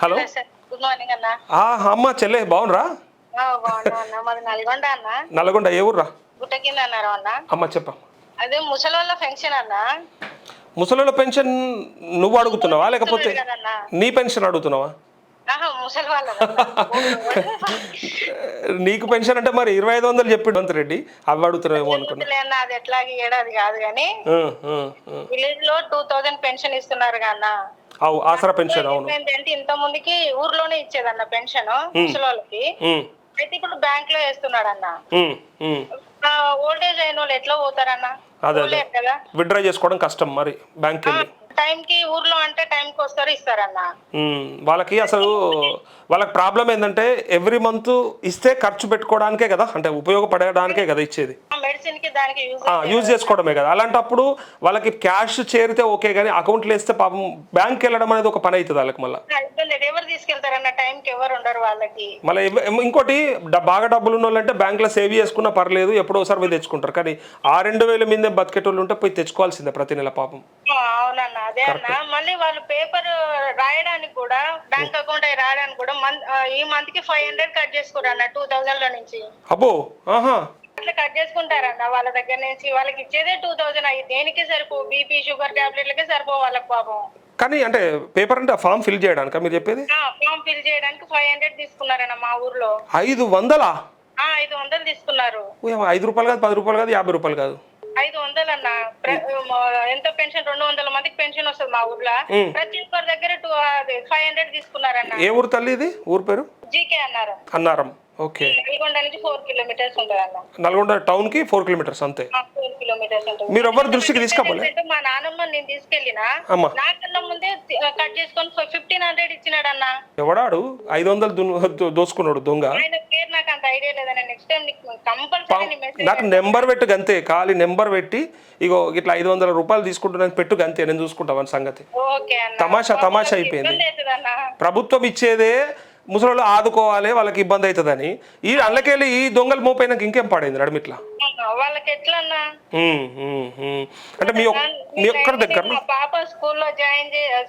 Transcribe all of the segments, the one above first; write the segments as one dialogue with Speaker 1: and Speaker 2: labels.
Speaker 1: Hello
Speaker 2: good morning అన్న.
Speaker 1: అమ్మ చెల్లె బాగున్నారా?
Speaker 2: బాగున్నా అన్న. మాది నల్గొండ అన్న.
Speaker 1: నల్గొండ ఏ ఊర్రా?
Speaker 2: గుట్ట కింద అన్నారు అన్న.
Speaker 1: అమ్మ చెప్ప.
Speaker 2: అదే ముసలోళ్ళ పెన్షన్ అన్న.
Speaker 1: ముసలోళ్ళ పెన్షన్ నువ్వు అడుగుతున్నావా లేకపోతే నీ పెన్షన్ అడుగుతున్నావా?
Speaker 2: ముసలి వాళ్ళ
Speaker 1: నీకు పెన్షన్ అంటే మరి 2500 చెప్పిండు అంత రెడ్డి, అవి అడుగుతున్నావేమో అనుకున్నా.
Speaker 2: అది ఎట్లా ఏడాది కాదు కానీ విలేజ్ లో 2000 పెన్షన్ ఇస్తున్నారు కన్నా.
Speaker 1: ఆసరా పెన్షన్. అవును.
Speaker 2: ఏంటంటే ఇంత ముందుకి ఊర్లోనే ఇచ్చేదన్న పెన్షన్ ముసలోళ్ళకి. అయితే ఇప్పుడు బ్యాంక్ లో వేస్తున్నాడు అన్న. ఓల్డేజ్ అయిన వాళ్ళు ఎట్లా పోతారన్న?
Speaker 1: అదే
Speaker 2: కదా
Speaker 1: విత్డ్రా చేసుకోవడం కష్టం మరి బ్యాంక్ వెళ్ళి.
Speaker 2: టైం కి ఊర్లో అంటే టైం కి వస్తారు ఇస్తారన్న.
Speaker 1: వాళ్ళకి అసలు వాళ్ళకి ప్రాబ్లం ఏంటంటే ఎవ్రీ మంత్ ఇస్తే ఖర్చు పెట్టుకోవడానికే కదా, అంటే ఉపయోగపడడానికే కదా ఇచ్చేది.
Speaker 2: మెడిసిన్ కి దానికి
Speaker 1: యూజ్ చేసుకోవడమే కదా. అలాంటప్పుడు వాళ్ళకి క్యాష్ చేరితే ఓకే, కానీ అకౌంట్లో వేస్తే పాపం బ్యాంక్ వెళ్ళడం అనేది ఒక పని అవుతుంది వాళ్ళకి. మళ్ళీ
Speaker 2: ఎవరు తీసుకెళ్తారన్న? టైం కి ఎవరు ఉండరు వాళ్ళకి.
Speaker 1: మళ్ళీ ఇంకోటి బాగా డబ్బులు ఉన్న వాళ్ళంటే బ్యాంక్ లో సేవ్ చేసుకున్నా పర్లేదు, ఎప్పుడో ఒకసారి పోయి తెచ్చుకుంటారు. కానీ 2000 మీదే బతికేటోళ్ళు ఉంటే పోయి తెచ్చుకోవాల్సిందే ప్రతి నెల పాపం.
Speaker 2: అవునన్నా, అదే అన్న. మళ్ళీ వాళ్ళు పేపర్ రాయడానికి కూడా, బ్యాంక్ అకౌంట్ అవి రాయడానికి కూడా ఈ మంత్ కి 500 కట్ చేసుకోరు అన్న 2000 లో నుంచి.
Speaker 1: అబ్బో,
Speaker 2: అట్లా కట్ చేసుకుంటారన్న వాళ్ళ దగ్గర నుంచి. వాళ్ళకి ఇచ్చేదే 2000. అవి దేనికి సరిపో? బీపీ షుగర్ టాబ్లెట్లకే సరిపో వాళ్ళకి పాపం.
Speaker 1: కానీ అంటే పేపర్ అంటే ఫామ్ ఫిల్ చేయడానికి మీరు చెప్పేది?
Speaker 2: ఫామ్ ఫిల్ చేయడానికి 500 తీసుకున్నారన్న మా ఊర్లో.
Speaker 1: 500?
Speaker 2: 500 తీసుకున్నారు.
Speaker 1: 5 రూపాయలు కాదు, 10 రూపాయలు కాదు, 50 రూపాయలు కాదు,
Speaker 2: 500 అన్న. ఎంత పెన్షన్? 200 మందికి పెన్షన్ వస్తుంది మా ఊర్లో. ప్రతి ఒక్కరి దగ్గర 500 తీసుకున్నారన్న.
Speaker 1: ఏ ఊరు తల్లి ఇది? ఊరు పేరు
Speaker 2: జీకే అన్నారు.
Speaker 1: అన్నారం. ఓకే.
Speaker 2: నల్గొండ నుంచి 4 కిలోమీటర్స్ ఉంటుంది అన్న.
Speaker 1: నల్గొండ టౌన్ కి 4 కిలోమీటర్స్ అంతే.
Speaker 2: 4 కిలోమీటర్స్ ఉంటుంది.
Speaker 1: మీరు ఎవరి దృష్టికి తీసుకోవాలి?
Speaker 2: మా నాన్నమ్మ నేను తీసుకెళ్ళినా, నాకన్నా ముందే కట్ చేసుకొని 1500 ఇచ్చినాడు అన్న.
Speaker 1: ఎవడాడు 500 దోసుకున్నాడు దొంగ?
Speaker 2: ఆయన పేరు నాకు అంత ఐడియా లేదన్న. నెక్స్ట్ టైం నీకు కంపల్సరీ
Speaker 1: నాకు నెంబర్ పెట్టు గంతే, ఖాళీ నెంబర్ పెట్టి ఇగో ఇట్లా 500 రూపాయలు తీసుకుంటున్నాను పెట్టు గంతే, నేను చూసుకుంటాను సంగతి. తమాషా అయిపోయింది. ప్రభుత్వం ఇచ్చేదే ముసలోళ్ళు ఆదుకోవాలి, వాళ్ళకి ఇబ్బంది అవుతుందని. ఈ అల్లకెళ్ళి ఈ దొంగలు మోపైనాక ఇంకేం పడైంది నడిమిట్లా
Speaker 2: వాళ్ళకి. ఎట్లా
Speaker 1: అంటే మీ ఒక్కరి దగ్గర
Speaker 2: పాప స్కూల్లో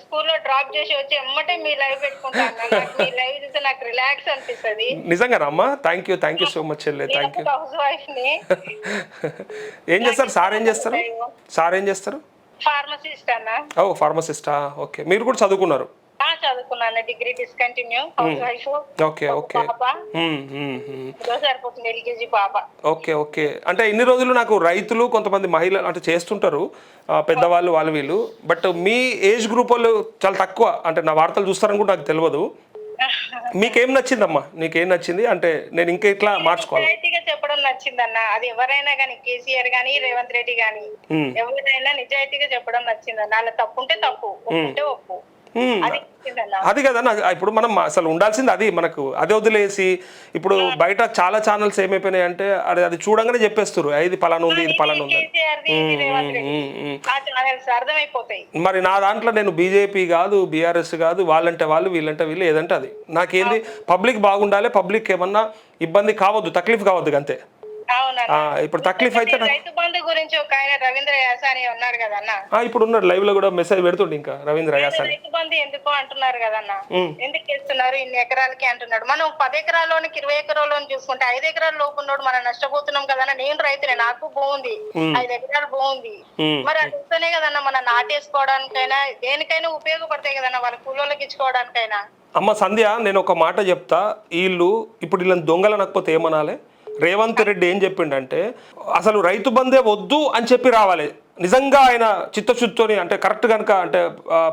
Speaker 2: స్కూల్లో డ్రాప్ చేసి వచ్చి ఎమ్మటే మీ లైవ్ పెట్టుకుంటాను. మీ లైవ్ చూస్తే నాకు రిలాక్స్ అనిపిస్తుంది.
Speaker 1: నిజంగా అమ్మా, థ్యాంక్ యూ సో మచ్ చెల్లె, థ్యాంక్ యూ.
Speaker 2: హౌస్ వైఫ్ ని.
Speaker 1: ఏం చేస్తారు సార్? ఏం చేస్తారు?
Speaker 2: ఫార్మసిస్ట్ అన్న.
Speaker 1: ఓ ఫార్మసిస్టా? ఓకే. మీరు కూడా చదువుకున్నారు?
Speaker 2: చదువుకున్నాను. Degree discontinue. House wife.
Speaker 1: Okay.
Speaker 2: సరిపోతుంది ఎల్కేజీ పాప.
Speaker 1: ఓకే. అంటే ఇన్ని రోజులు నాకు రైతులు కొంతమంది మహిళలు అంటే చేస్తుంటారు, పెద్దవాళ్ళు వాళ్ళు వీళ్ళు. బట్ మీ ఏజ్ గ్రూప్ వాళ్ళు చాలా తక్కువ, అంటే నా వార్తలు చూస్తారని కూడా నాకు తెలియదు. మీకేం నచ్చిందమ్మా? నీకేం నచ్చింది అంటే నేను ఇంకా ఇట్లా మార్చుకోవాలి?
Speaker 2: నిజాయితీగా చెప్పడం నచ్చిందన్న. అది ఎవరైనా కానీ, కేసీఆర్ గానీ, రేవంత్ రెడ్డి గానీ, ఎవరైనా నిజాయితీగా చెప్పడం నచ్చిందన్న. అలా తప్పు ఉంటే తప్పు, ఒప్పుంటే ఒప్పు.
Speaker 1: అది కదా ఇప్పుడు మనం అసలు ఉండాల్సింది అది. మనకు అదే వదిలేసి ఇప్పుడు బయట చాలా ఛానల్స్ ఏమైపోయినాయి అంటే అది చూడంగానే చెప్పేస్తారు, ఇది పలానా ఉంది, ఇది పలానా ఉంది. మరి నా దాంట్లో నేను బీజేపీ కాదు, బీఆర్ఎస్ కాదు, వాళ్ళంటే వాళ్ళు, వీళ్ళంటే వీళ్ళు, ఏదంటే అది. నాకేంది పబ్లిక్ బాగుండాలి, పబ్లిక్ ఏమన్నా ఇబ్బంది కావద్దు, తక్లీఫ్ కావద్దు అంతే. ఇప్పుడు తక్లీఫ్ అయితే
Speaker 2: రైతు బంధు గురించి ఒక ఆయన రవీంద్ర యాసాని ఉన్నారు కదన్న.
Speaker 1: ఇప్పుడు ఉన్నాడు లైవ్ లో కూడా మెసేజ్ పెడుతుండే ఇంకా రవీంద్ర యాసాని.
Speaker 2: రైతు బంధు ఎందుకు అంటున్నారు కదన్న? ఎందుకు చేస్తున్నారు ఇన్ని ఎకరాలకి అంటున్నాడు. మనం 10 ఎకరాల్లోనికి 20 ఎకరాల్లోని చూసుకుంటే 5 ఎకరాల లోపు ఉన్నాడు, మనం నష్టపోతున్నాం కదన్న. నేను రైతులే, నాకు బాగుంది, 5 ఎకరాలు బాగుంది. మరి అది ఇస్తేనే కదన్నా మనం నాటేసుకోవడానికైనా దేనికైనా ఉపయోగపడతాయి కదన్నా, వాళ్ళ కూలోళ్ళకి ఇచ్చుకోవడానికైనా.
Speaker 1: అమ్మ సంధ్య, నేను ఒక మాట చెప్తా. వీళ్ళు ఇప్పుడు వీళ్ళని దొంగలు అనకపోతే ఏమనాలి? రేవంత్ రెడ్డి ఏం చెప్పిండంటే అసలు రైతు బందే వద్దు అని చెప్పి రావాలి. నిజంగా ఆయన చిత్తశుద్ధితోని అంటే కరెక్ట్ కనుక అంటే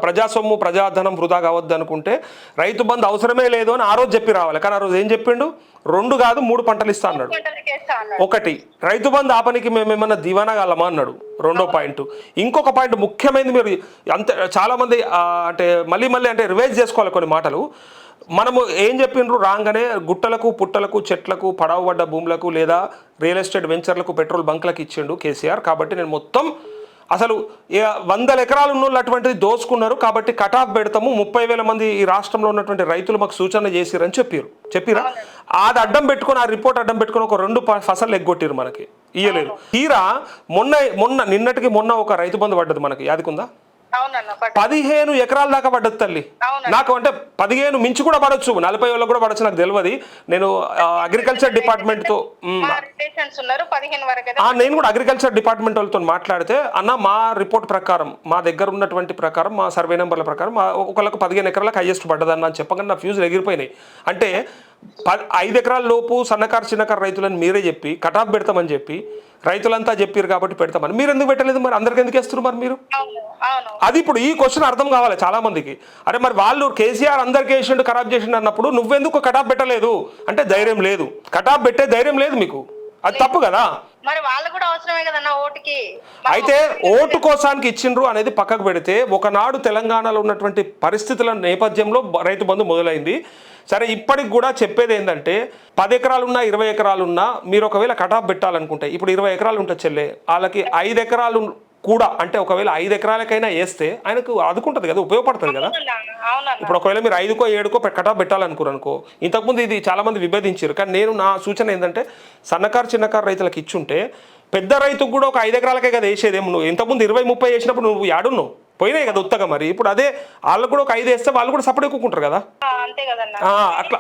Speaker 1: ప్రజాసొమ్ము ప్రజాధనం వృధా కావద్దు అనుకుంటే రైతు బంధు అవసరమే లేదు అని ఆ రోజు చెప్పి రావాలి. కానీ ఆ రోజు ఏం చెప్పిండు? 2 కాదు 3 పంటలు ఇస్తా అన్నాడు. 1 రైతు బంధు ఆపనికి మేమేమన్నా దివానాగాలమా అన్నాడు. 2వ పాయింట్. ఇంకొక పాయింట్ ముఖ్యమైనది, మీరు అంతే చాలా మంది అంటే మళ్ళీ అంటే రివైజ్ చేసుకోవాలి కొన్ని మాటలు. మనము ఏం చెప్పిండ్రు రాగానే గుట్టలకు, పుట్టలకు, చెట్లకు, పడవబడ్డ భూములకు లేదా రియల్ ఎస్టేట్ వెంచర్లకు, పెట్రోల్ బంక్లకు ఇచ్చిండు కేసీఆర్. కాబట్టి నేను మొత్తం అసలు 100 ఎకరాలు ఉన్న అటువంటిది దోచుకున్నారు, కాబట్టి కటాఫ్ పెడతాము, 30,000 మంది ఈ రాష్ట్రంలో ఉన్నటువంటి రైతులు మాకు సూచన చేసిరని చెప్పిరా. అది అడ్డం పెట్టుకొని, ఆ రిపోర్ట్ అడ్డం పెట్టుకొని ఒక 2 ఫసలు ఎగ్గొట్టిరు, మనకి ఇయ్యలేరు. తీరా నిన్నటికి మొన్న ఒక రైతు బంధు పడ్డది మనకి, యాదికుందా?
Speaker 2: అవునన్న
Speaker 1: 15 ఎకరాల దాకా పడ్డది తల్లి.
Speaker 2: అవునన్నా.
Speaker 1: నాకు అంటే 15 మించి కూడా పడవచ్చు, 40 వాళ్ళకి కూడా పడవచ్చు, నాకు తెలియదు. నేను అగ్రికల్చర్ డిపార్ట్మెంట్తో
Speaker 2: మా రిలేషన్స్ ఉన్నారు 15 వరకు అయితే.
Speaker 1: నేను కూడా అగ్రికల్చర్ డిపార్ట్మెంట్ వాళ్ళతో మాట్లాడితే, అన్న మా రిపోర్ట్ ప్రకారం, మా దగ్గర ఉన్నటువంటి ప్రకారం, మా సర్వే నెంబర్ల ప్రకారం ఒకళ్ళకు 15 ఎకరాలకు హైయెస్ట్ పడ్డదన్న అని చెప్పగానే నా ఫ్యూజులు ఎగిరిపోయినాయి. అంటే 5 ఎకరాల లోపు సన్నకారు చిన్నకారు రైతులని మీరే చెప్పి కటాఫ్ పెడతామని చెప్పి రైతులంతా చెప్పారు కాబట్టి పెడతామని, మీరు ఎందుకు పెట్టలేదు మరి? అందరికి ఎందుకు వేస్తున్నారు మరి మీరు? అది ఇప్పుడు ఈ క్వశ్చన్ అర్థం కావాలి చాలా మందికి. అరే మరి వాళ్ళు కేసీఆర్ అందరికి వేసిండు ఖరాబ్ చేసిండు అన్నప్పుడు నువ్వెందుకు కటాఫ్ పెట్టలేదు అంటే ధైర్యం లేదు, కటాఫ్ పెట్టే ధైర్యం లేదు మీకు. అది తప్పు కదా.
Speaker 2: మరి వాళ్ళు కూడా అవసరమే కదన్న ఓటుకి.
Speaker 1: అయితే ఓటు కోసానికి ఇచ్చిండ్రు అనేది పక్కకు పెడితే, ఒకనాడు తెలంగాణలో ఉన్నటువంటి పరిస్థితుల నేపథ్యంలో రైతు బంధు మొదలైంది. సరే, ఇప్పటికి కూడా చెప్పేది ఏంటంటే 10 ఎకరాలున్నా 20 ఎకరాలున్నా మీరు ఒకవేళ కటాఫ్ పెట్టాలనుకుంటే, ఇప్పుడు 20 ఎకరాలు ఉంటుంది చెల్లె, వాళ్ళకి 5 ఎకరాలు కూడా అంటే ఒకవేళ 5 ఎకరాలకైనా వేస్తే ఆయనకు అదుకుంటుంది కదా, ఉపయోగపడుతుంది కదా. ఇప్పుడు ఒకవేళ మీరు 5కో 7కో కటాఫ్ పెట్టాలనుకో, ఇంతకుముందు ఇది చాలా మంది విభేదించారు. కానీ నేను నా సూచన ఏంటంటే, సన్నకారు చిన్నకారు రైతులకు ఇచ్చుంటే పెద్ద రైతుకు కూడా ఒక 5 ఎకరాలకే కదా వేసేదేమో. నువ్వు ఇంతకుముందు 20-30 వేసినప్పుడు నువ్వు యాడున్నావు, పోయినాయి కదా ఉత్తగా. మరి ఇప్పుడు అదే వాళ్ళకు కూడా ఒక 5 వేస్తే వాళ్ళు కూడా సపోర్ట్ ఎక్కుకుంటారు కదా. అట్లా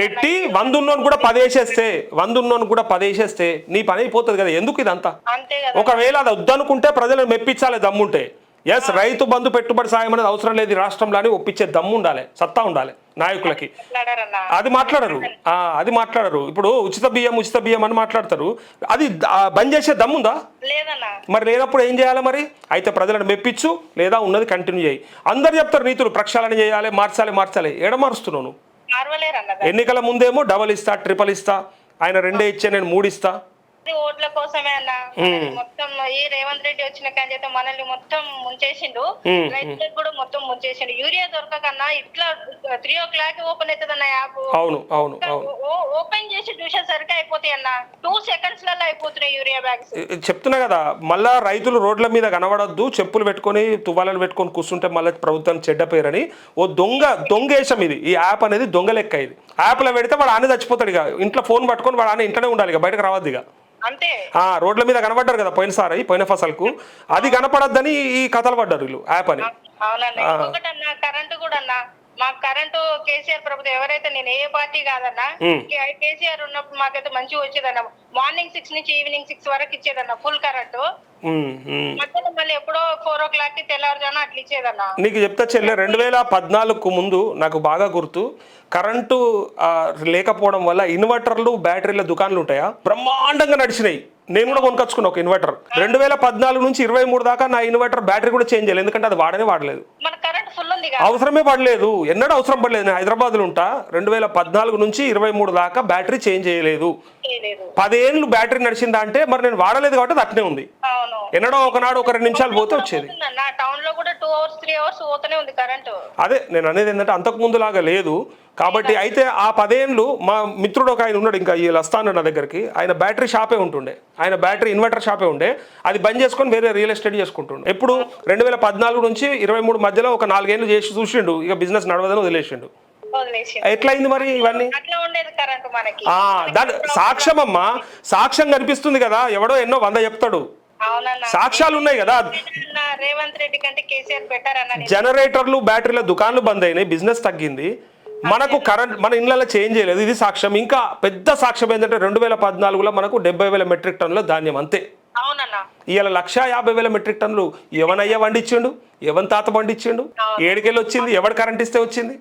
Speaker 1: పెట్టి 100 ఉన్నోని కూడా 10 వేసేస్తే, 100 ఉన్నోని కూడా 10 వేసేస్తే నీ పని అయిపోతుంది కదా. ఎందుకు ఇదంతా? ఒకవేళ అది వద్దనుకుంటే ప్రజలను మెప్పించాలి దమ్ముంటే. ఎస్, రైతు బంధు పెట్టుబడి సాయం అనేది అవసరం లేదు రాష్ట్రంలో అని ఒప్పించే దమ్ము ఉండాలి, సత్తా ఉండాలి నాయకులకి. అది మాట్లాడరు. ఇప్పుడు ఉచిత బియ్యం అని మాట్లాడతారు. అది బంద్ చేసే దమ్ముందా? మరి లేనప్పుడు ఏం చేయాలి మరి? అయితే ప్రజలను మెప్పించు, లేదా ఉన్నది కంటిన్యూ చేయి. అందరు చెప్తారు నీతులు, ప్రక్షాళన చేయాలి, మార్చాలి. ఎడ మారుస్తున్నాను? ఎన్నికల ముందేమో డబల్ ఇస్తా, ట్రిపుల్ ఇస్తా, ఆయన 2 ఇచ్చే నేను 3 ఇస్తా.
Speaker 2: ఓట్ల కోసమే అన్న. మొత్తం ఈ రేవంత్ రెడ్డి వచ్చిన కానీ మనల్ని మొత్తం ముంచేసిండు, రైతులకు కూడా మొత్తం ముంచేసిండు. యూరియా దొరకకన్నా ఇట్లా 3 o'clock ఓపెన్ అవుతుంది యాప్.
Speaker 1: అవును
Speaker 2: ఓపెన్ చేసి చూసేసరికి అయిపోతాయి అన్న, 2 seconds లలో అయిపోతున్నాయి యూరియా బ్యాగ్స్.
Speaker 1: చెప్తున్నా కదా, మళ్ళా రైతులు రోడ్ల మీద కనబడద్దు, చెప్పులు పెట్టుకొని తువ్వాలను పెట్టుకొని కూర్చుంటే మళ్ళీ ప్రభుత్వం చెడ్డ పేరని ఓ దొంగేశం ఇది. ఈ యాప్ అనేది దొంగ లెక్క. ఇది యాప్లో పెడితే వాడు ఆనే చచ్చిపోతాడు. ఇక ఇంట్లో ఫోన్ పట్టుకొని వాడు ఆనే ఇంట్లోనే ఉండాలి, ఇక బయటకు రావద్దు. ఇక రోడ్ల మీద కనబడ్డారు కదా పోయిన ఫసల్కు, అది కనపడద్దని ఈ కథలు పడ్డారు వీళ్ళు యాప్ అని.
Speaker 2: కరెంటు కూడా అన్న, మాకు కరెంటు కేసీఆర్ ప్రభుత్వం ఎవరైతే, నేను ఏ పార్టీ కాదన్నా, కేసీఆర్ ఉన్నప్పుడు మాకైతే మంచిగా వచ్చేదన్న. మార్నింగ్ 6 నుంచి ఈవినింగ్ 6 వరకు ఇచ్చేదన్న ఫుల్ కరెంటు. మధ్యలో మళ్ళీ ఎప్పుడో 4 o'clock కి తెల్లవారుజామున అట్లా ఇచ్చేదన్న. నీకు చెప్తా చెల్లె,
Speaker 1: 2014 ముందు నాకు బాగా గుర్తు, కరెంటు లేకపోవడం వల్ల ఇన్వర్టర్లు బ్యాటరీల దుకాణాలు ఉంటాయా, బ్రహ్మాండంగా నడిచినాయి. నేను కూడా కొనుకొచ్చుకున్నా ఒక ఇన్వర్టర్. 2014 నుంచి 23 దాకా నా ఇన్వర్టర్ బ్యాటరీ కూడా చేంజ్ చేయలేదు, ఎందుకంటే అది వాడలేదు, అవసరమే పడలేదు, ఎన్నడూ అవసరం పడలేదు. నేను హైదరాబాద్లో ఉంటా, 2014 నుంచి 23 దాకా బ్యాటరీ చేంజ్ చేయలేదు. 10 ఏళ్ళు బ్యాటరీ నడిచిందా అంటే మరి నేను వాడలేదు కాబట్టి అది అట్నే ఉంది. ఎన్నడో ఒకనాడు ఒక 2 నిమిషాలు పోతే వచ్చేది. అదే నేను అనేది ఏంటంటే అంతకు ముందు లాగా లేదు కాబట్టి. అయితే ఆ 10 ఏళ్ళు మా మిత్రుడు ఒక ఆయన ఉన్నాడు, ఇంకా ఈ వస్తాను నా దగ్గరికి, ఆయన బ్యాటరీ షాపే ఉంటుండే, ఆయన బ్యాటరీ ఇన్వర్టర్ షాపే ఉండే, అది బంద్ చేసుకొని వేరే రియల్ ఎస్టేట్ చేసుకుంటుండే. ఎప్పుడు 2014 నుంచి 23 మధ్యలో ఒక 4 ఏళ్ళు చేసి చూసిండు, ఇక బిజినెస్ నడవదని వదిలేసిండు. ఎట్లయింది మరి ఇవన్నీ? దాని సాక్ష్యం అమ్మా, సాక్ష్యం కనిపిస్తుంది కదా, ఎవడో ఎన్నో 100 చెప్తాడు, సాక్ష్యాలు ఉన్నాయి కదా.
Speaker 2: రేవంత్ రెడ్డి కంటే కేసీఆర్ బెటర్ అన్న.
Speaker 1: జనరేటర్లు బ్యాటరీల దుకాణాలు బంద్ అయినాయి, బిజినెస్ తగ్గింది, మనకు కరెంట్ మన ఇళ్ళలో చేంజ్ చేయలేదు, ఇది సాక్ష్యం. ఇంకా పెద్ద సాక్ష్యం ఏంటంటే 2014లో మనకు 70,000 మెట్రిక్ టన్నుల ధాన్యం అంతే. ఇవాళ 150,000 మెట్రిక్ టన్నులు ఎవనయ్యా వండిచ్చిండు, ఎవరి తాత పండించిండు, ఏడుకెళ్ళి వచ్చింది, ఎవడు కరెంట్ ఇస్తే వచ్చింది,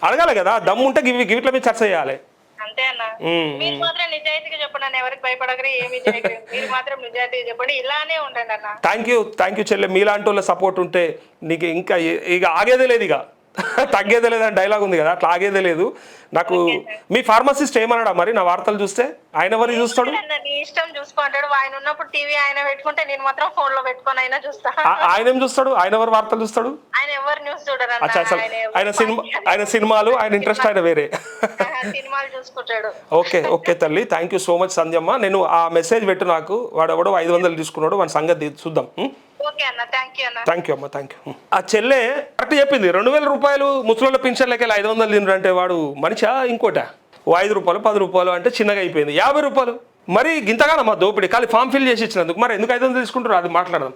Speaker 1: అడగాలి కదా. దమ్ము ఉంటే వీటిలో మీద చర్చ చేయాలి.
Speaker 2: అంతే అన్న, మీరు మాత్రం నిజాయితీగా చెప్పండి, ఎవరికి భయపడగరు, ఏమి మీరు మాత్రం నిజాయితీగా చెప్పండి, ఇలానే ఉండండి అన్న.
Speaker 1: థ్యాంక్ యూ చెల్లె, మీలాంటి వాళ్ళ సపోర్ట్ ఉంటే నీకు ఇంకా ఇక ఆగేదే లేదు, ఇక తగ్గేదే లేదని డైలాగ్ ఉంది కదా, అట్లా ఆగేదే లేదు నాకు. మీ ఫార్మసిస్ట్ ఏమన్నాడా మరి నా వార్తలు చూస్తే? ఆయన ఎవరు చూస్తాడు?
Speaker 2: ఇష్టం చూసుకుంటాడు, ఆయన ఉన్నప్పుడు టీవీ ఆయన పెట్టుకుంటే నేను మాత్రం ఫోన్ లో పెట్టుకొని అయినా చూస్తా.
Speaker 1: ఆయన ఏం చూస్తాడు? ఆయన ఎవరు వార్తలు చూస్తాడు?
Speaker 2: ఆయన ఎవరు న్యూస్ చూడరు.
Speaker 1: ఆయన సినిమాలు, ఆయన ఇంట్రెస్ట్ ఆయన వేరే
Speaker 2: సినిమాలు చూసుకుంటాడు.
Speaker 1: ఓకే తల్లి, థ్యాంక్ యూ సో మచ్ సంధ్యమ్మ. నేను ఆ మెసేజ్ పెట్టు నాకు, వాడు ఎవడో 500 తీసుకున్నాడు, వాడి సంగతి చూద్దాం. థ్యాంక్ యూ అమ్మ, థ్యాంక్ యూ. ఆ చెల్లె కరెక్ట్ చెప్పింది, 2,000 రూపాయలు ముసలోళ్ళ పింఛన్లకి 500 తినరంటే వాడు మనిషా ఇంకోట? 5 రూపాయలు 10 రూపాయలు అంటే చిన్నగా అయిపోయింది, 50 రూపాయలు. మరి గింతగానమ్మా దోపిడీ, ఖాళీ ఫామ్ ఫిల్ చేసి ఇచ్చినందుకు. మరి ఎందుకు 500 తీసుకుంటారు అది మాట్లాడదాం.